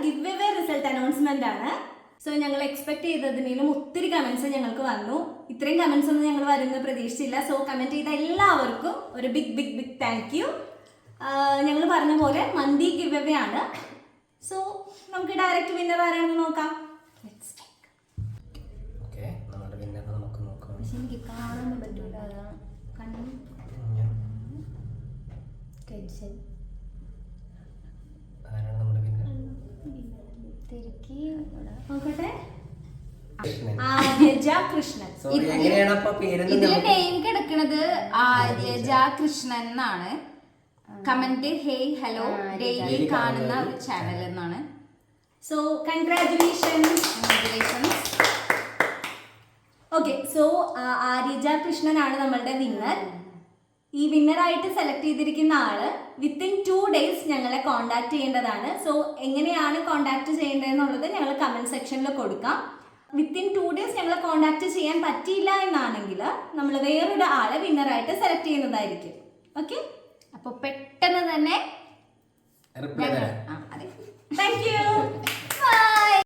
Give away result announcement ആണ്. So ഞങ്ങൾ expect ചെയ്തതിനും ഒത്തിരി കമന്റ്സ് ഞങ്ങൾക്ക് വന്നു. ഇത്രയും കമന്റ്സ് ഒന്നും ഞങ്ങൾ വരുന്നത് പ്രതീക്ഷിച്ചില്ല. സോ കമന്റ് ചെയ്ത എല്ലാവർക്കും ഒരു big big big thank you. ഞങ്ങൾ പറഞ്ഞ പോലെ മന്തി ഗിവ് അവേ ആണ്. സോ നമുക്ക് ഡയറക്റ്റ് വിന്നർ ആരാണെന്ന് നോക്കാം. പക്ഷെ എനിക്ക് കാണാൻ പറ്റൂല, അതാണ് നോക്കട്ടെ. ആര്യജ കൃഷ്ണൻ. ഇതില് നെയിം കിടക്കുന്നത് ആര്യജ കൃഷ്ണൻ എന്നാണ്. കമന്റ് ഹേയ് ഹലോ ഡെയിലി കാണുന്ന ഒരു ചാനൽ എന്നാണ്. So congratulations. ഓക്കെ, സോ ആര്യജ കൃഷ്ണനാണ് നമ്മളുടെ വിന്നർ. ഈ വിന്നറായിട്ട് സെലക്ട് ചെയ്തിരിക്കുന്ന ആള് വിത്തിൻ 2 days ഞങ്ങളെ കോണ്ടാക്ട് ചെയ്യേണ്ടതാണ്. സോ എങ്ങനെയാണ് കോണ്ടാക്ട് ചെയ്യേണ്ടതെന്നുള്ളത് ഞങ്ങൾ കമന്റ് സെക്ഷനിൽ കൊടുക്കാം. വിത്തിൻ 2 days ഞങ്ങളെ കോണ്ടാക്ട് ചെയ്യാൻ പറ്റിയില്ല എന്നാണെങ്കിൽ നമ്മൾ വേറൊരു ആളെ വിന്നറായിട്ട് സെലക്ട് ചെയ്യുന്നതായിരിക്കും. ഓക്കെ, അപ്പോൾ പെട്ടെന്ന് തന്നെ